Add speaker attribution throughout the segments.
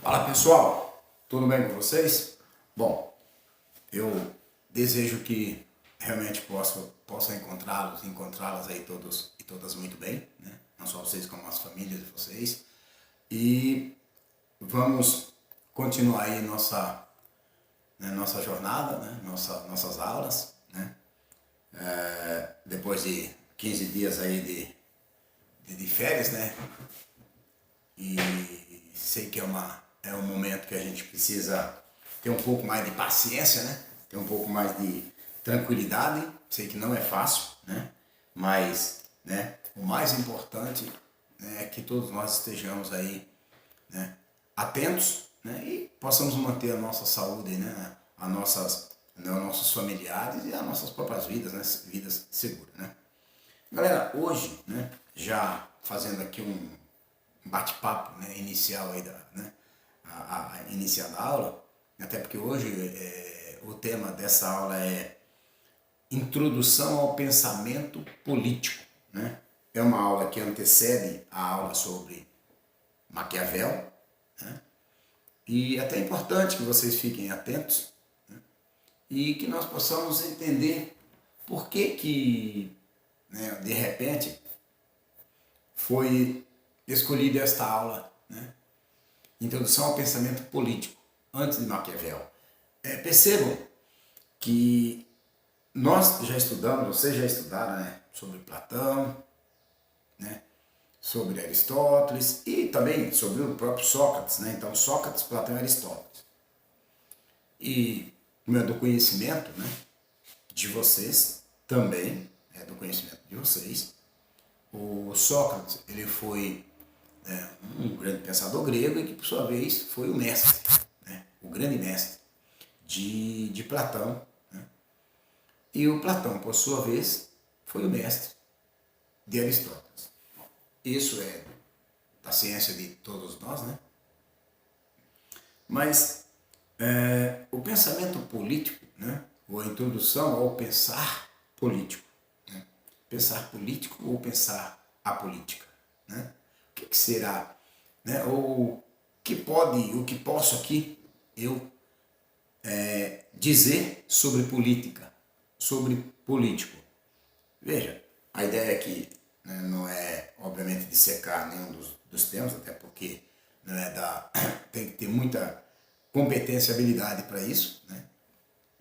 Speaker 1: Fala pessoal, tudo bem com vocês? Bom, eu desejo que realmente possa encontrá-las aí todos e todas muito bem, né? Não só vocês como as famílias de vocês. E vamos continuar aí nossa jornada, né? Nossas aulas, né? Depois de 15 dias aí de férias, né? E sei que é um momento que a gente precisa ter um pouco mais de paciência, né? Ter um pouco mais de tranquilidade. Sei que não é fácil, né? Mas, né, o mais importante, né, é que todos nós estejamos aí, né, atentos, né, e possamos manter a nossa saúde, né, nossos familiares e as nossas próprias vidas, né, vidas seguras, né? Galera, hoje, né, já fazendo aqui um bate-papo, né, inicial aí iniciar da aula, até porque hoje o tema dessa aula é Introdução ao Pensamento Político, né? É uma aula que antecede a aula sobre Maquiavel, né? E até é importante que vocês fiquem atentos, né? E que nós possamos entender por que, né, de repente foi escolhida esta aula, né? Introdução ao Pensamento Político, antes de Maquiavel. Percebam que nós já estudamos, vocês já estudaram, né, sobre Platão, né, sobre Aristóteles e também sobre o próprio Sócrates, né? Então Sócrates, Platão e Aristóteles. E do conhecimento, né, de vocês também, do conhecimento de vocês, o Sócrates, ele foi um grande pensador grego e que, por sua vez, foi o mestre, né? O grande mestre de Platão. Né? E o Platão, por sua vez, foi o mestre de Aristóteles. Isso é da ciência de todos nós, né? Mas o pensamento político, né? Ou a introdução ao pensar político. Né? Pensar político ou pensar a política, né? O que será, né? Ou o que posso aqui eu dizer sobre política, sobre político. Veja, a ideia aqui, né, não é obviamente dissecar nenhum dos temas, até porque não tem que ter muita competência e habilidade para isso, né?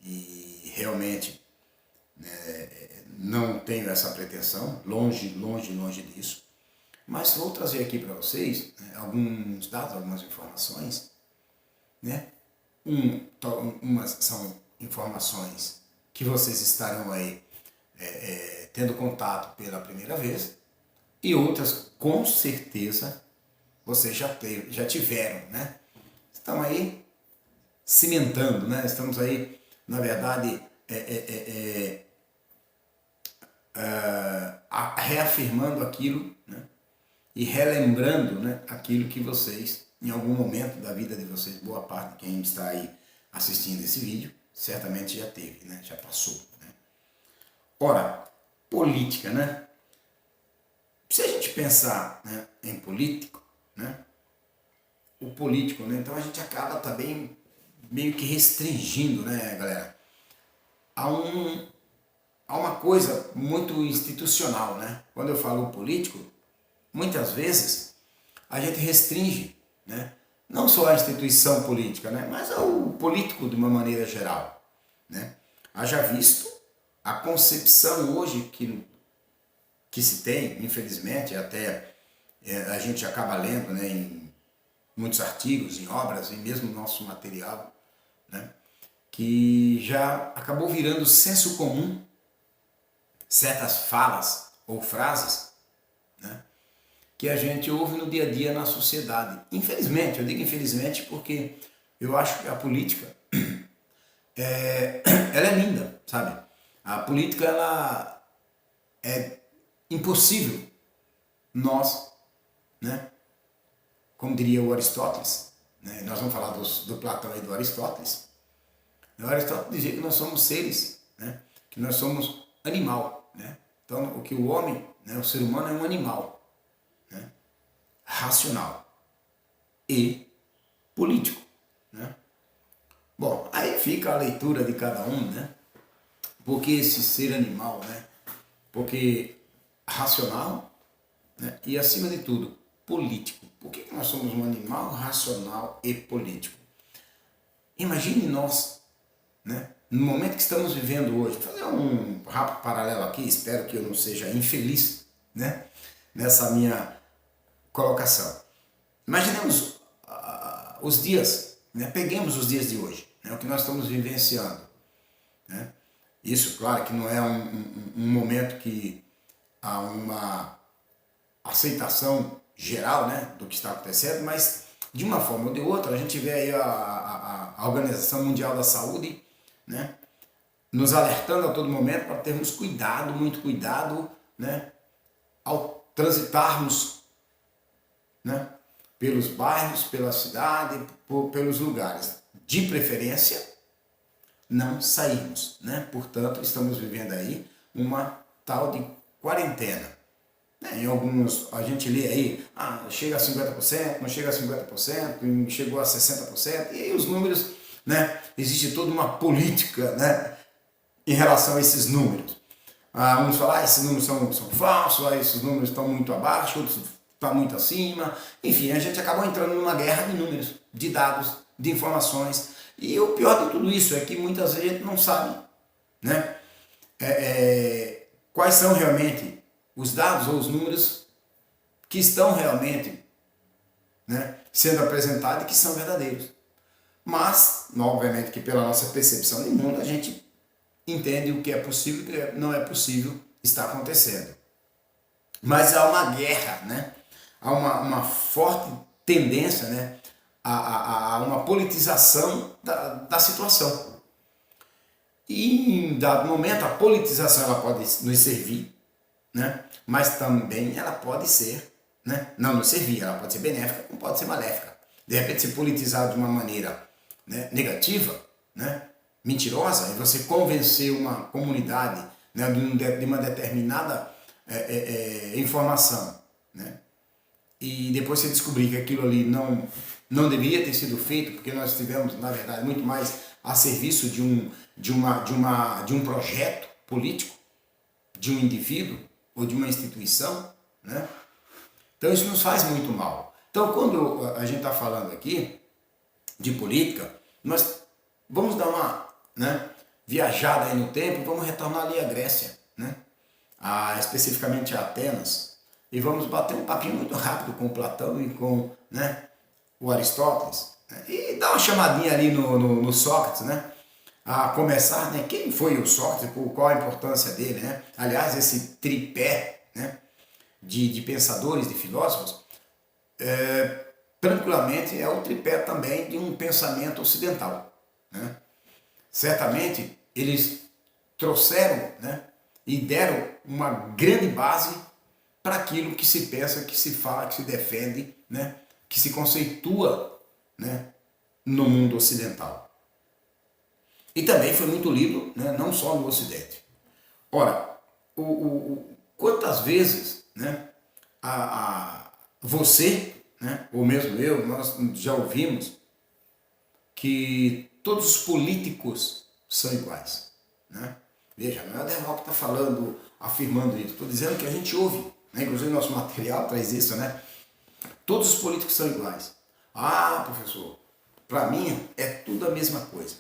Speaker 1: E realmente, né, não tenho essa pretensão, longe disso. Mas vou trazer aqui para vocês, né, alguns dados, algumas informações, né? Umas são informações que vocês estarão aí tendo contato pela primeira vez e outras, com certeza, vocês já tiveram, né? Estão aí cimentando, né? Estamos aí, na verdade, reafirmando aquilo, né? E relembrando, né, aquilo que vocês, em algum momento da vida de vocês, boa parte de quem está aí assistindo esse vídeo, certamente já teve, né, já passou. Né? Ora, política, né? Se a gente pensar, né, em político, né, o político, né, então a gente acaba também meio que restringindo, né, galera, a uma coisa muito institucional, né? Quando eu falo político, muitas vezes a gente restringe, né, não só a instituição política, né, mas ao político de uma maneira geral. Né? Haja visto a concepção hoje que se tem, infelizmente, até a gente acaba lendo, né, em muitos artigos, em obras e mesmo no nosso material, né, que já acabou virando senso comum certas falas ou frases, né, que a gente ouve no dia a dia na sociedade. Infelizmente, eu digo infelizmente porque eu acho que a política ela é linda, sabe? A política, ela é impossível nós, né, como diria o Aristóteles, né, nós vamos falar do Platão e do Aristóteles. O Aristóteles dizia que nós somos seres, né, que nós somos animal, né? Então, o que o homem, né, o ser humano é um animal, né, racional e político. fica a leitura de cada um, né? Por que esse ser animal, né? Porque racional, né? E acima de tudo, político. Por que nós somos um animal racional e político? Imagine nós, né? No momento que estamos vivendo hoje, vou fazer um rápido paralelo aqui, espero que eu não seja infeliz, né? Nessa minha colocação. Imaginemos os dias, né? Peguemos os dias de hoje, né? O que nós estamos vivenciando, né? Isso, claro, que não é um momento que há uma aceitação geral, né, do que está acontecendo, mas de uma forma ou de outra a gente vê aí a Organização Mundial da Saúde, né, nos alertando a todo momento para termos cuidado, muito cuidado, né, ao transitarmos, né, pelos bairros, pela cidade, pelos lugares. De preferência, não sairmos, né? Portanto, estamos vivendo aí uma tal de quarentena. Em alguns, a gente lê aí, chega a 50%, não chega a 50%, chegou a 60%, e aí os números, né? Existe toda uma política, né, em relação a esses números. Uns falam, esses números são falsos, esses números estão muito abaixo, outros estão muito acima. Enfim, a gente acabou entrando numa guerra de números, de dados, de informações. E o pior de tudo isso é que muitas vezes a gente não sabe, né, quais são realmente os dados ou os números que estão realmente, né, sendo apresentados e que são verdadeiros. Mas, obviamente, que pela nossa percepção de mundo, a gente entende o que é possível e o que não é possível está acontecendo. Mas há uma guerra, né? Há uma forte tendência, né, a uma politização da situação. E em dado momento a politização ela pode nos servir, né? Mas também ela pode ser, né, não nos servir, ela pode ser benéfica como pode ser maléfica. De repente se politizar de uma maneira, né, negativa, né, mentirosa, e você convencer uma comunidade, né, de uma determinada informação, né, e depois você descobrir que aquilo ali não deveria ter sido feito, porque nós estivemos, na verdade, muito mais a serviço de um projeto político, de um indivíduo ou de uma instituição, né? Então isso nos faz muito mal. Então quando a gente está falando aqui de política, nós vamos dar uma, né, viajada aí no tempo, vamos retornar ali à Grécia, né? Especificamente a Atenas, e vamos bater um papinho muito rápido com Platão e com, né, o Aristóteles, né? E dar uma chamadinha ali no Sócrates, né? A começar, né, quem foi o Sócrates, qual a importância dele, né? Aliás, esse tripé, né, de pensadores, de filósofos, tranquilamente é o tripé também de um pensamento ocidental, né? Certamente eles trouxeram, né, e deram uma grande base para aquilo que se pensa, que se fala, que se defende, né, que se conceitua, né, no mundo ocidental. E também foi muito lido, né, não só no Ocidente. Ora, quantas vezes, né, você, né, ou mesmo eu, nós já ouvimos que todos os políticos são iguais, né? Veja, não é o Derval que está falando, afirmando isso. Estou dizendo que a gente ouve, né? Inclusive nosso material traz isso, né? Todos os políticos são iguais. Professor, para mim é tudo a mesma coisa.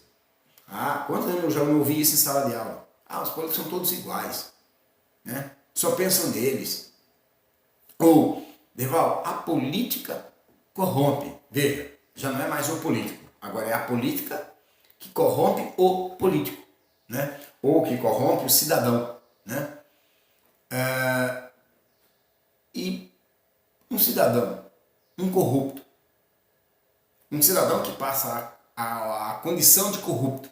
Speaker 1: Quantas vezes eu já não ouvi isso em sala de aula? Os políticos são todos iguais, né? Só pensam neles. Ou, Derval, a política corrompe. Veja, já não é mais o político. Agora é a política que corrompe o político, né? Ou que corrompe o cidadão, né? E um cidadão, um corrupto, um cidadão que passa a condição de corrupto,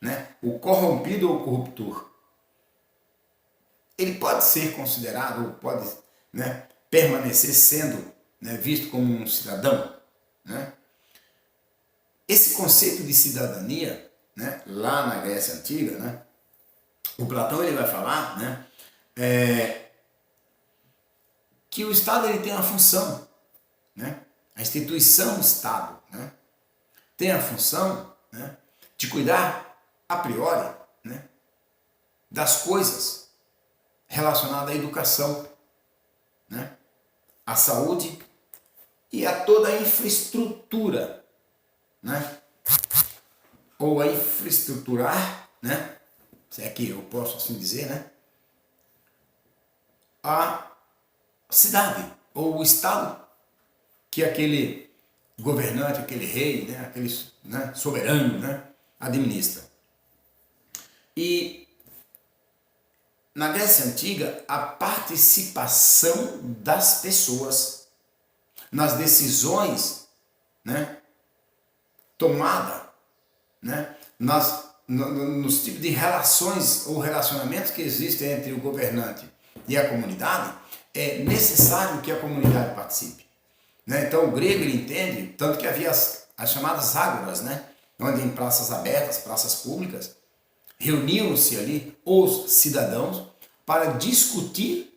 Speaker 1: né? O corrompido ou o corruptor, ele pode ser considerado, ou pode, né, permanecer sendo, né, visto como um cidadão, né? Esse conceito de cidadania, né, lá na Grécia Antiga, né, o Platão ele vai falar, né, que o Estado ele tem uma função, né, a instituição Estado, né, tem a função, né, de cuidar a priori, né, das coisas relacionadas à educação, né, à saúde e a toda a infraestrutura, né, ou a infraestruturar, né, se é que eu posso assim dizer, né, a cidade ou o estado que aquele governante, aquele rei, né, aquele, né, soberano, né, administra. E na Grécia Antiga, a participação das pessoas nas decisões, né, tomada, né, nos tipos de relações ou relacionamentos que existem entre o governante e a comunidade, é necessário que a comunidade participe. Né? Então o grego ele entende, tanto que havia as chamadas ágoras, né, onde em praças abertas, praças públicas, reuniam-se ali os cidadãos para discutir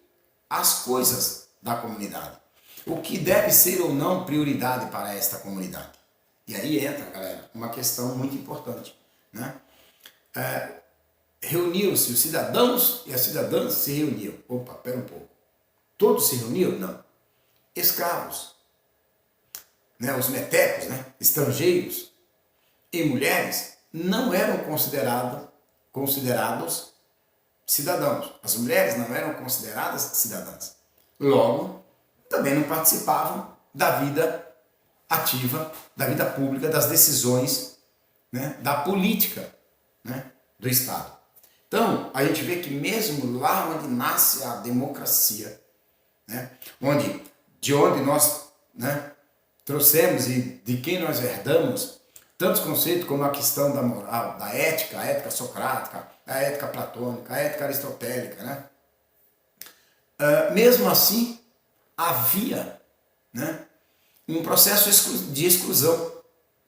Speaker 1: as coisas da comunidade. O que deve ser ou não prioridade para esta comunidade. E aí entra, galera, uma questão muito importante. Né? Reuniu-se os cidadãos e as cidadãs se reuniam. Opa, pera um pouco. Todos se reuniam? Não. Escravos, né? Os metecos, né? Estrangeiros e mulheres não eram considerados cidadãos. As mulheres não eram consideradas cidadãs. Logo, também não participavam da vida ativa, da vida pública, das decisões, né, da política, né, do Estado. Então, a gente vê que mesmo lá onde nasce a democracia, né, de onde nós, né, trouxemos e de quem nós herdamos tantos conceitos como a questão da moral, da ética, a ética socrática, a ética platônica, a ética aristotélica, né? Mesmo assim, havia, né, um processo de exclusão.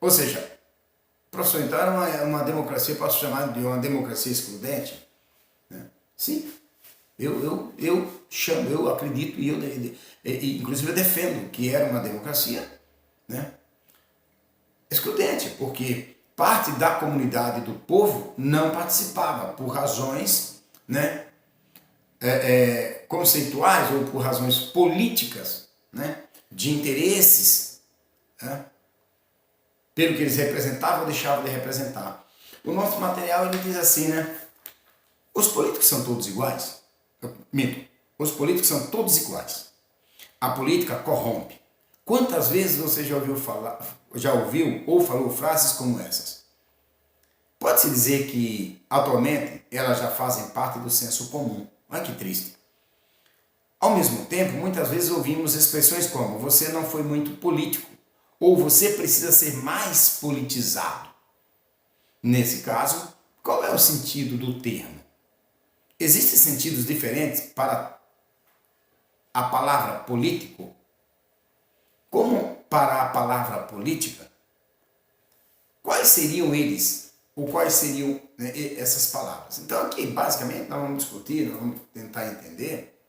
Speaker 1: Ou seja, professor, então era uma democracia, posso chamar de uma democracia excludente? Né? Sim, eu chamo, eu acredito e inclusive eu defendo que era uma democracia, né, excludente, porque parte da comunidade do povo não participava por razões, né, conceituais ou por razões políticas, né, de interesses, né, pelo que eles representavam ou deixavam de representar. O nosso material ele diz assim, né, os políticos são todos iguais? Minto, os políticos são todos iguais. A política corrompe. Quantas vezes você já ouviu ou falou frases como essas? Pode-se dizer que, atualmente, elas já fazem parte do senso comum. Olha que triste. Ao mesmo tempo, muitas vezes ouvimos expressões como você não foi muito político ou você precisa ser mais politizado. Nesse caso, qual é o sentido do termo? Existem sentidos diferentes para a palavra político? Como para a palavra política? Quais seriam eles? Ou quais seriam, né, essas palavras? Então aqui, basicamente, nós vamos discutir, nós vamos tentar entender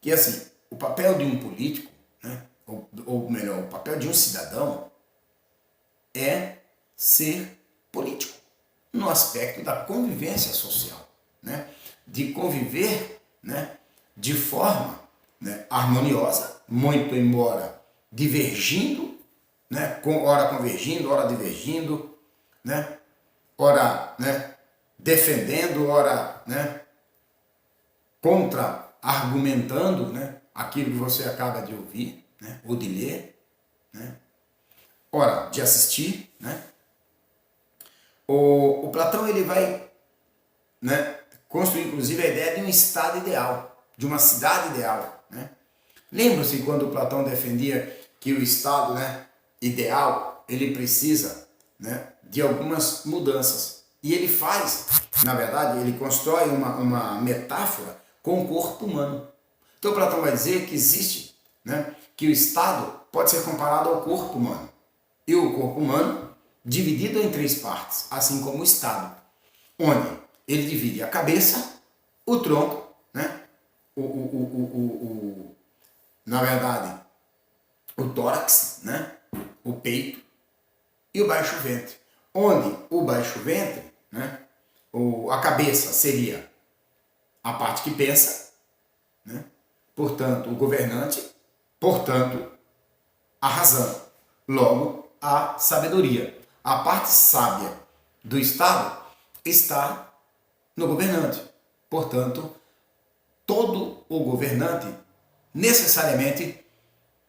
Speaker 1: que, assim, o papel de um político, né, ou melhor, o papel de um cidadão é ser político, no aspecto da convivência social, né, de conviver, né, de forma, né, harmoniosa, muito embora divergindo, né, ora convergindo, ora divergindo, né, ora, né, defendendo, ora, né, contra-argumentando, né, aquilo que você acaba de ouvir, né, ou de ler, né, ora de assistir, né. O Platão ele vai, né, construir inclusive a ideia de um estado ideal, de uma cidade ideal, né. Lembra-se quando Platão defendia que o estado, né, ideal ele precisa, né, de algumas mudanças e ele faz, na verdade, ele constrói uma metáfora com o corpo humano. Então Platão vai dizer que existe, né, que o estado pode ser comparado ao corpo humano e o corpo humano dividido em três partes, assim como o estado, onde ele divide a cabeça, o tronco, né, na verdade, o tórax, né, o peito e o baixo ventre, onde o baixo ventre, né, a cabeça seria a parte que pensa, né, portanto, o governante, portanto, a razão, logo, a sabedoria. A parte sábia do Estado está no governante. Portanto, todo o governante, necessariamente,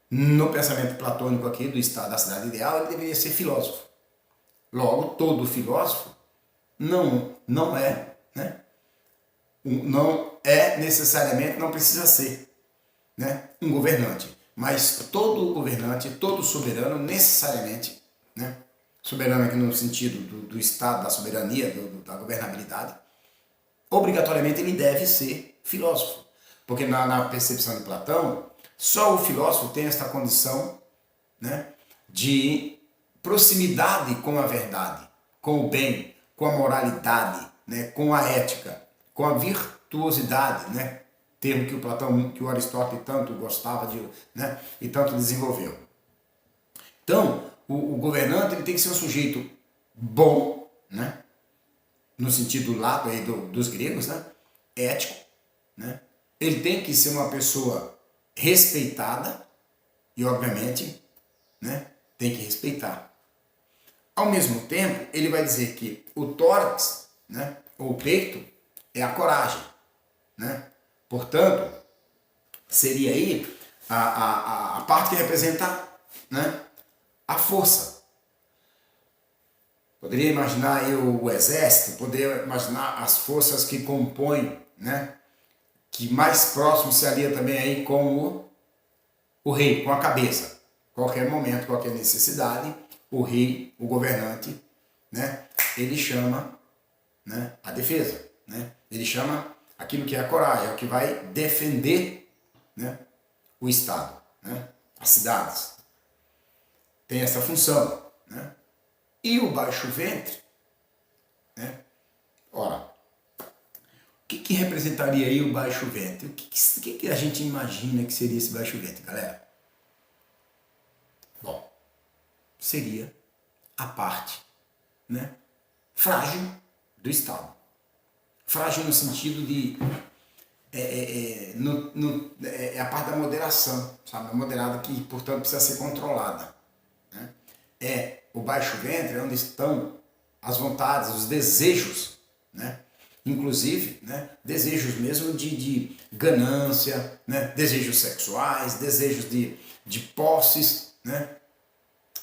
Speaker 1: no pensamento platônico aqui do Estado da cidade ideal, ele deveria ser filósofo. Logo, todo filósofo não é, né? Não é necessariamente, não precisa ser, né, um governante. Mas todo governante, todo soberano, necessariamente, né, soberano aqui no sentido do Estado, da soberania, da governabilidade, obrigatoriamente ele deve ser filósofo. Porque na percepção de Platão, só o filósofo tem esta condição, né, de proximidade com a verdade, com o bem, com a moralidade, né, com a ética, com a virtuosidade, né, termo que o Platão, que o Aristóteles tanto gostava de, né, e tanto desenvolveu. Então, o governante ele tem que ser um sujeito bom, né, no sentido lato aí dos gregos, né, ético, né, ele tem que ser uma pessoa respeitada e, obviamente, né, tem que respeitar. Ao mesmo tempo, ele vai dizer que o tórax, né, ou o peito, é a coragem, né? Portanto, seria aí a parte que representa, né, a força. Poderia imaginar aí o exército, poderia imaginar as forças que compõem, né, que mais próximo se alia também aí com o rei, com a cabeça. Qualquer momento, qualquer necessidade, o rei, o governante, né, ele chama, né, a defesa, né? Ele chama aquilo que é a coragem, é o que vai defender, né, o Estado, né, as cidades. Tem essa função, né? E o baixo ventre, né? Ora, o que representaria aí o baixo ventre? O que a gente imagina que seria esse baixo ventre, galera? Bom, seria a parte, né, frágil do Estado. Frágil no sentido de é a parte da moderação, sabe? Moderada que, portanto, precisa ser controlada, né? É o baixo ventre, é onde estão as vontades, os desejos, né? Inclusive, né, desejos mesmo de ganância, né? Desejos sexuais, desejos de posses, né?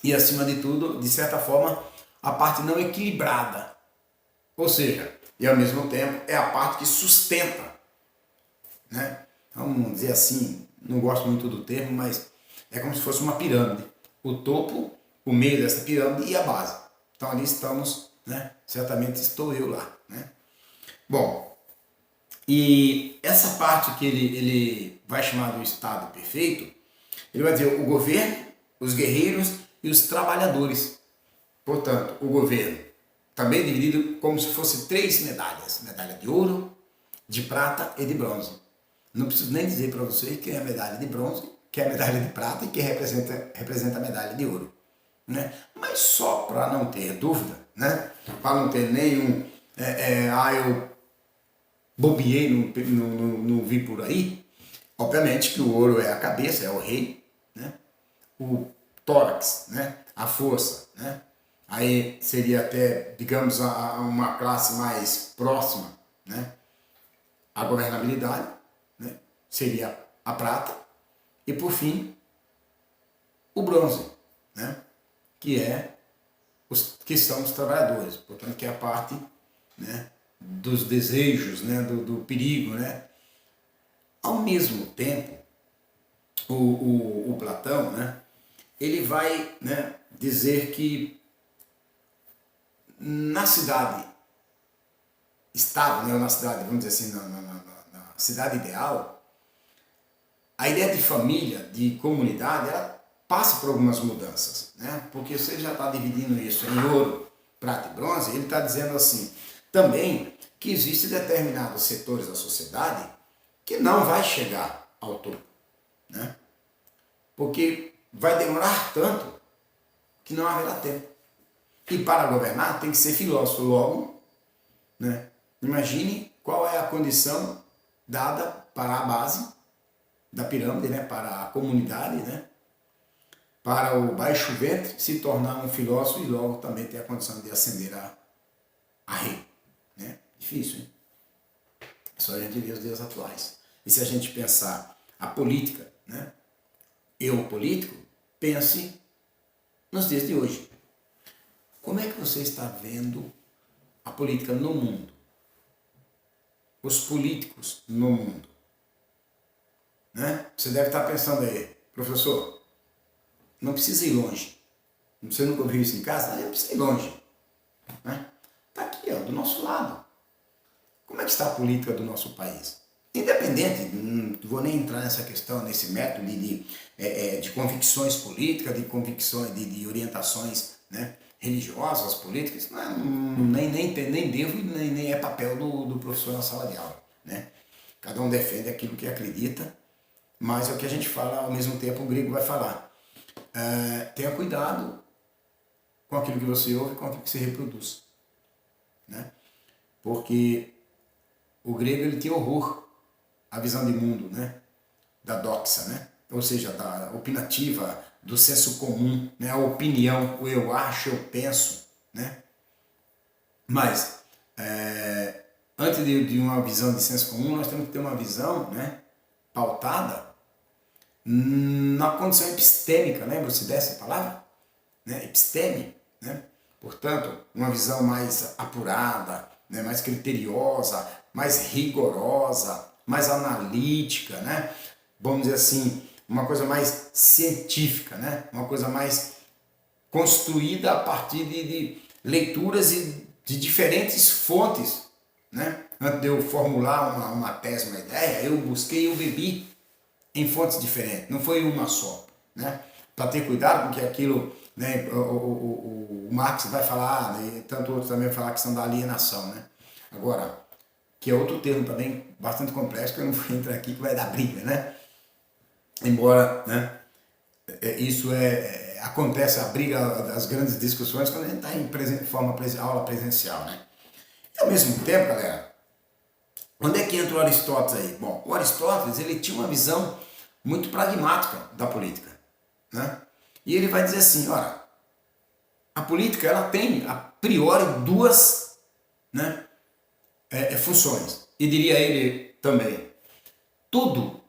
Speaker 1: E, acima de tudo, de certa forma, a parte não equilibrada. Ou seja, e ao mesmo tempo é a parte que sustenta, né? Vamos dizer assim, não gosto muito do termo, mas é como se fosse uma pirâmide. O topo, o meio dessa pirâmide e a base. Então ali estamos, né? Certamente estou eu lá, né? Bom, e essa parte que ele vai chamar do estado perfeito, ele vai dizer o governo, os guerreiros e os trabalhadores. Portanto, o governo também dividido como se fosse 3 medalhas. Medalha de ouro, de prata e de bronze. Não preciso nem dizer para vocês que é a medalha de bronze, que é a medalha de prata e que representa a medalha de ouro, né? Mas só para não ter dúvida, né? Para não ter nenhum eu bobiei, não vi por aí. Obviamente que o ouro é a cabeça, é o rei, né? O tórax, né? A força, né? Aí seria até, digamos, uma classe mais próxima, né, à governabilidade, né, seria a prata, e por fim, o bronze, né, que são os trabalhadores, portanto, que é a parte, né, dos desejos, né, do perigo, né. Ao mesmo tempo, o Platão, né, ele vai, né, dizer que na cidade-estado, né, ou na cidade, vamos dizer assim, na cidade ideal, a ideia de família, de comunidade, ela passa por algumas mudanças, né? Porque você já está dividindo isso em ouro, prata e bronze, ele está dizendo assim, também que existem determinados setores da sociedade que não vai chegar ao topo, né? Porque vai demorar tanto que não haverá tempo. E para governar tem que ser filósofo. Logo, né, imagine qual é a condição dada para a base da pirâmide, né, para a comunidade, né, para o baixo ventre se tornar um filósofo e logo também ter a condição de ascender a rei. Né? Difícil, hein? Só a gente vê os dias atuais. E se a gente pensar a política, né? Eu, político, pense nos dias de hoje. Como é que você está vendo a política no mundo? Os políticos no mundo? Né? Você deve estar pensando aí, professor, não precisa ir longe. Você nunca ouviu isso em casa? Não precisa ir longe. Né? Está aqui, ó, do nosso lado. Como é que está a política do nosso país? Independente, não vou nem entrar nessa questão, nesse método de convicções políticas, de convicções, de orientações, né, religiosas, políticas, nem devo, nem é papel do professor na sala de aula. Né? Cada um defende aquilo que acredita, mas é o que a gente fala, ao mesmo tempo o grego vai falar. Tenha cuidado com aquilo que você ouve, com aquilo que você reproduz. Né? Porque o grego ele tem horror à visão de mundo, né? Da doxa, né? Ou seja, da opinativa, do senso comum, né? A opinião, o eu acho, eu penso. Né? Mas, antes de uma visão de senso comum, nós temos que ter uma visão, né, pautada na condição epistêmica. Lembra-se dessa palavra? Né? Episteme, né? Portanto, uma visão mais apurada, né? Mais criteriosa, mais rigorosa, mais analítica, né? Vamos dizer assim, uma coisa mais científica, né? Uma coisa mais construída a partir de leituras e de diferentes fontes. Né? Antes de eu formular uma tese, uma ideia, eu busquei, eu bebi em fontes diferentes, não foi uma só. Né? Para ter cuidado, porque aquilo, né, o Marx vai falar, né, e tanto outros também vão falar que são da alienação. Né? Agora, que é outro termo também bastante complexo, que eu não vou entrar aqui, que vai dar briga. Né? Embora, né, isso acontece, a briga, as grandes discussões, quando a gente está em aula presencial. Né? E ao mesmo tempo, galera, onde é que entra o Aristóteles aí? Bom, o Aristóteles ele tinha uma visão muito pragmática da política. Né? E ele vai dizer assim, olha, a política ela tem a priori duas, né, funções. E diria ele também, tudo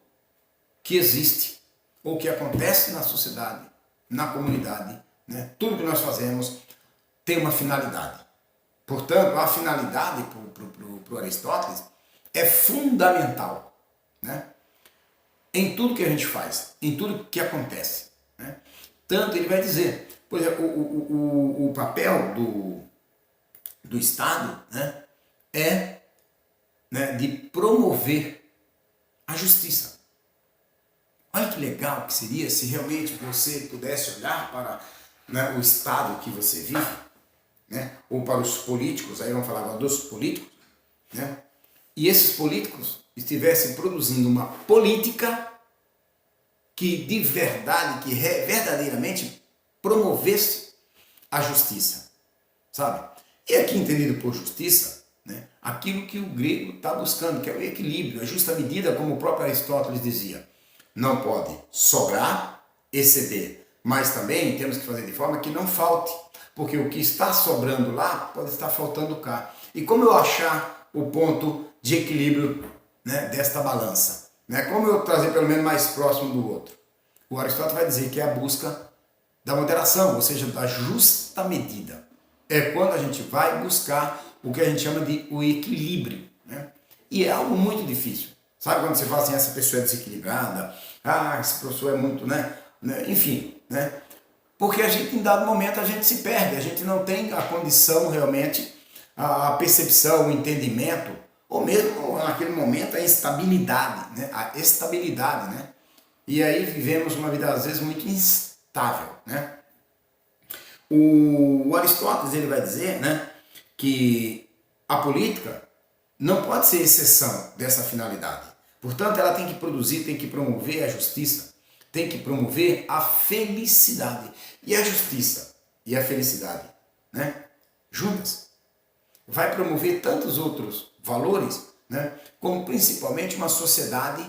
Speaker 1: que existe ou que acontece na sociedade, na comunidade, né, tudo que nós fazemos tem uma finalidade. Portanto, a finalidade para o Aristóteles é fundamental, né, em tudo que a gente faz, em tudo que acontece. Né? Tanto ele vai dizer, por exemplo, o papel do Estado, né, é, né, de promover a justiça. Olha que legal que seria se realmente você pudesse olhar para, né, o Estado que você vive, né, ou para os políticos, aí vamos falar agora dos políticos, né, e esses políticos estivessem produzindo uma política que de verdade, que verdadeiramente promovesse a justiça, sabe? E aqui entendido por justiça, né, aquilo que o grego está buscando, que é o equilíbrio, a justa medida, como o próprio Aristóteles dizia. Não pode sobrar, exceder, mas também temos que fazer de forma que não falte, porque o que está sobrando lá pode estar faltando cá. E como eu achar o ponto de equilíbrio, né, desta balança? Né? Como eu trazer pelo menos mais próximo do outro? O Aristóteles vai dizer que é a busca da moderação, ou seja, da justa medida. É quando a gente vai buscar o que a gente chama de o equilíbrio. Né? E é algo muito difícil. Sabe quando você fala assim, essa pessoa é desequilibrada, esse professor é muito, né? Enfim, né? Porque a gente, em dado momento, a gente se perde, a gente não tem a condição realmente, a percepção, o entendimento, ou mesmo naquele momento a estabilidade, né? A estabilidade, né? E aí vivemos uma vida às vezes muito instável, né? O Aristóteles ele vai dizer, né, que a política não pode ser exceção dessa finalidade. Portanto, ela tem que produzir, tem que promover a justiça, tem que promover a felicidade. E a justiça e a felicidade, né, juntas. Vai promover tantos outros valores, né, como principalmente uma sociedade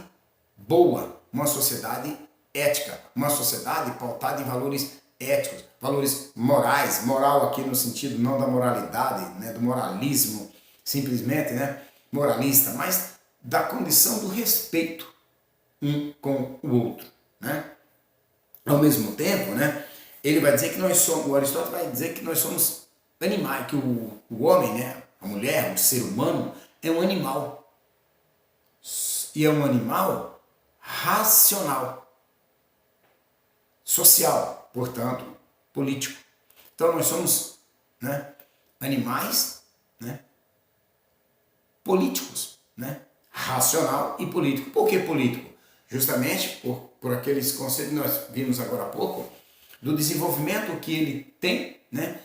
Speaker 1: boa, uma sociedade ética, uma sociedade pautada em valores éticos, valores morais, moral aqui no sentido não da moralidade, né, do moralismo, simplesmente, né, moralista, mas da condição do respeito um com o outro, né? Ao mesmo tempo, né, ele vai dizer que nós somos, o Aristóteles vai dizer que nós somos animais, que o homem, né, a mulher, o ser humano, é um animal. E é um animal racional, social, portanto, político. Então nós somos, né, animais, né, políticos, né, racional e político. Por que político? Justamente por aqueles conceitos que nós vimos agora há pouco, do desenvolvimento que ele tem, né,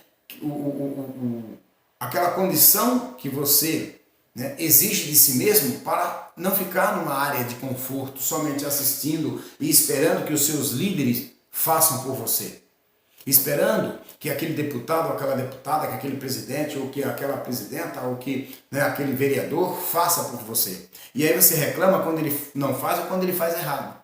Speaker 1: aquela condição que você, né, exige de si mesmo para não ficar numa área de conforto, somente assistindo e esperando que os seus líderes façam por você. Esperando que aquele deputado, ou aquela deputada, que aquele presidente, ou que aquela presidenta, ou que, né, aquele vereador faça por você. E aí você reclama quando ele não faz ou quando ele faz errado.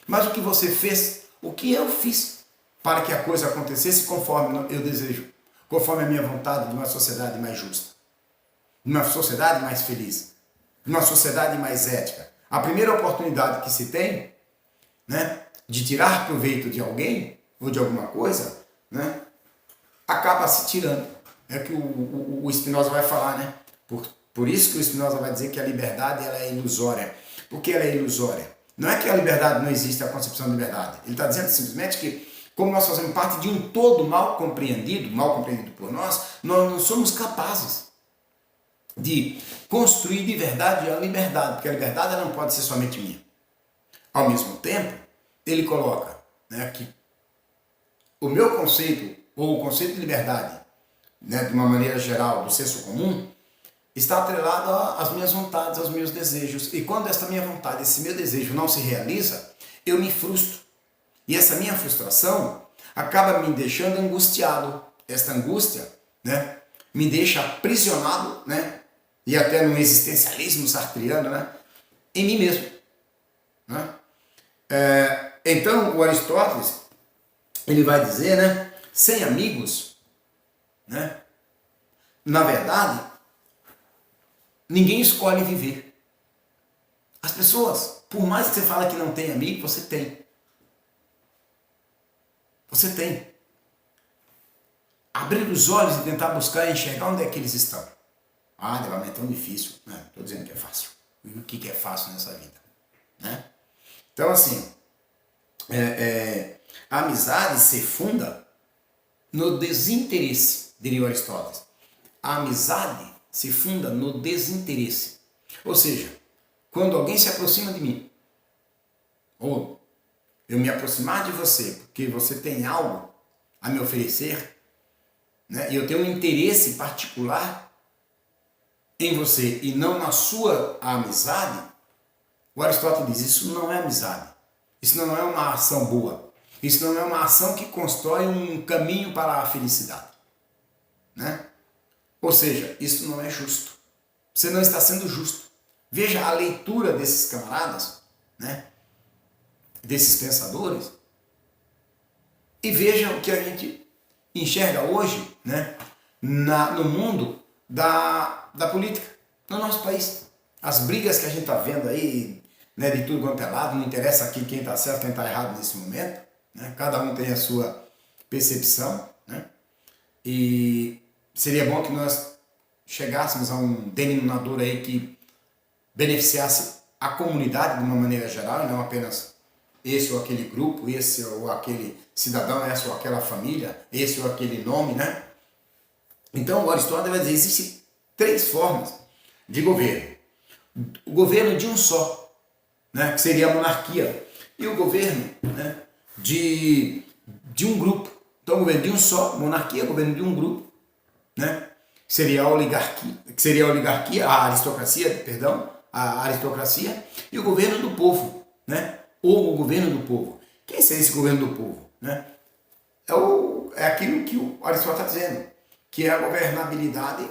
Speaker 1: Mas o que você fez, o que eu fiz para que a coisa acontecesse conforme eu desejo, conforme a minha vontade de uma sociedade mais justa, de uma sociedade mais feliz, de uma sociedade mais ética. A primeira oportunidade que se tem, né, de tirar proveito de alguém ou de alguma coisa, né, acaba se tirando. É o que o Spinoza vai falar, né? Por isso que o Spinoza vai dizer que a liberdade ela é ilusória. Por que ela é ilusória? Não é que a liberdade não existe, a concepção de liberdade. Ele está dizendo simplesmente que, como nós fazemos parte de um todo mal compreendido por nós não somos capazes de construir de verdade a liberdade, porque a liberdade ela não pode ser somente minha. Ao mesmo tempo, ele coloca, né, que o meu conceito, ou o conceito de liberdade, né, de uma maneira geral, do senso comum, está atrelado às minhas vontades, aos meus desejos. E quando esta minha vontade, esse meu desejo não se realiza, eu me frustro. E essa minha frustração acaba me deixando angustiado. Esta angústia, né, me deixa aprisionado, né, e até no existencialismo sartriano, né, em mim mesmo. Né? Então, o Aristóteles, ele vai dizer, né, sem amigos, né, na verdade, ninguém escolhe viver. As pessoas, por mais que você fale que não tem amigo, você tem. Você tem. Abrir os olhos e tentar buscar e enxergar onde é que eles estão. Ah, Deus, é tão difícil. Não estou dizendo que é fácil. E o que é fácil nessa vida? Né? Então, assim, a amizade se funda no desinteresse, diria Aristóteles. A amizade se funda no desinteresse. Ou seja, quando alguém se aproxima de mim, ou eu me aproximar de você porque você tem algo a me oferecer, né, e eu tenho um interesse particular em você e não na sua amizade, o Aristóteles diz, isso não é amizade. Isso não é uma ação boa. Isso não é uma ação que constrói um caminho para a felicidade. Né? Ou seja, isso não é justo. Você não está sendo justo. Veja a leitura desses camaradas, né? Desses pensadores, e veja o que a gente enxerga hoje, né? No mundo da política, no nosso país. As brigas que a gente está vendo aí, né, de tudo quanto é lado, não interessa aqui quem está certo, quem está errado nesse momento, né? Cada um tem a sua percepção, né? E seria bom que nós chegássemos a um denominador aí que beneficiasse a comunidade de uma maneira geral, e não apenas esse ou aquele grupo, esse ou aquele cidadão, essa ou aquela família, esse ou aquele nome, né? Então o Aristóteles vai dizer, existem 3 formas de governo. O governo de um só, né, que seria a monarquia, e o governo, né, de um grupo. Então o governo de um só, monarquia, governo de um grupo, né, seria a oligarquia, a aristocracia, perdão, a aristocracia, e o governo do povo, né, ou o governo do povo. Quem seria esse governo do povo? Né? É aquilo que o Aristóteles está dizendo. que é a governabilidade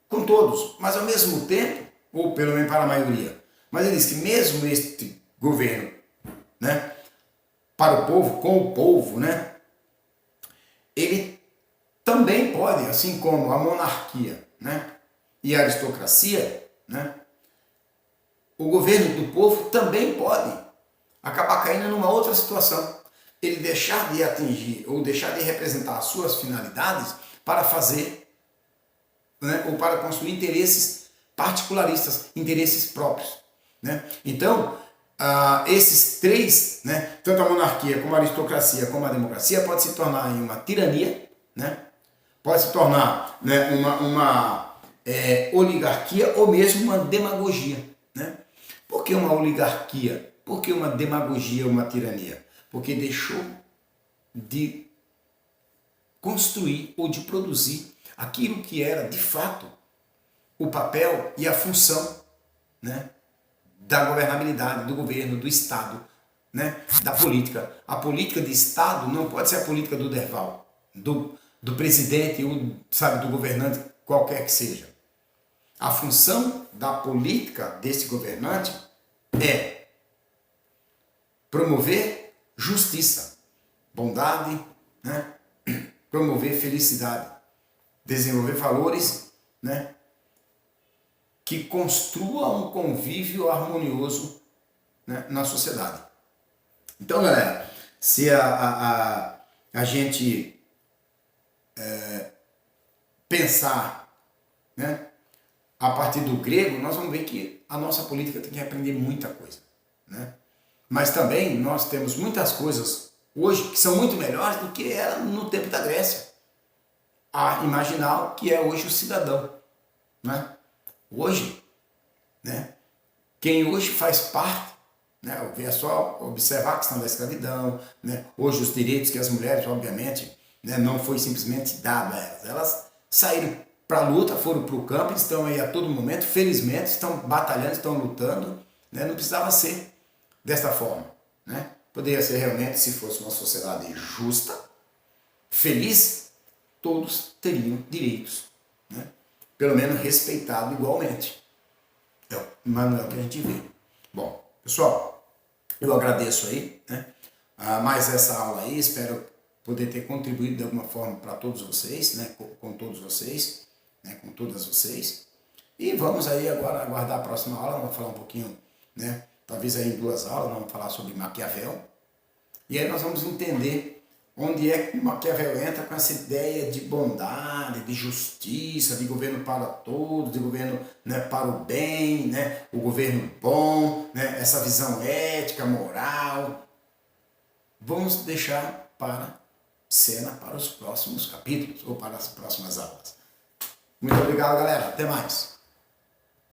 Speaker 1: com todos, mas ao mesmo tempo, ou pelo menos para a maioria, mas ele diz que mesmo este governo, né, para o povo, com o povo, né, ele também pode, assim como a monarquia, né, e a aristocracia, né, o governo do povo também pode acabar caindo numa outra situação. Ele deixar de atingir ou deixar de representar as suas finalidades para fazer, né, ou para construir interesses particularistas, interesses próprios. Né? Então, esses três, né, tanto a monarquia como a aristocracia como a democracia, pode se tornar em uma tirania, né? Pode se tornar, né, uma oligarquia ou mesmo uma demagogia. Né? Por que uma oligarquia? Por que uma demagogia, uma tirania? Porque deixou de construir ou de produzir aquilo que era, de fato, o papel e a função, né, da governabilidade, do governo, do Estado, né, da política. A política de Estado não pode ser a política do Derval, do presidente ou, sabe, do governante, qualquer que seja. A função da política desse governante é promover justiça, bondade, né, promover felicidade, desenvolver valores, né, que construa um convívio harmonioso, né, na sociedade. Então, galera, se a gente pensar, né, a partir do grego, nós vamos ver que a nossa política tem que aprender muita coisa. Né? Mas também nós temos muitas coisas hoje que são muito melhores do que era no tempo da Grécia. A imaginar o que é hoje o cidadão. Né? Hoje, né, quem hoje faz parte, né, é só observar a questão da escravidão, né, hoje os direitos que as mulheres, obviamente, né, não foi simplesmente dado a elas. Elas saíram para a luta, foram para o campo, estão aí a todo momento, felizmente, estão batalhando, estão lutando. Né, não precisava ser desta forma. Né? Poderia ser realmente, se fosse uma sociedade justa, feliz, todos teriam direitos. Né? Pelo menos respeitado igualmente. Mas não é o que a gente vê. Bom, pessoal, eu agradeço aí, né, mais essa aula aí, espero poder ter contribuído de alguma forma para todos vocês, né, com todos vocês, né, com todas vocês. E vamos aí agora aguardar a próxima aula, vamos falar um pouquinho, né, talvez aí em 2 aulas, vamos falar sobre Maquiavel. E aí nós vamos entender onde é que Maquiavel entra com essa ideia de bondade, de justiça, de governo para todos, de governo, né, para o bem, né, o governo bom, né, essa visão ética, moral. Vamos deixar para cena para os próximos capítulos ou para as próximas aulas. Muito obrigado, galera. Até mais.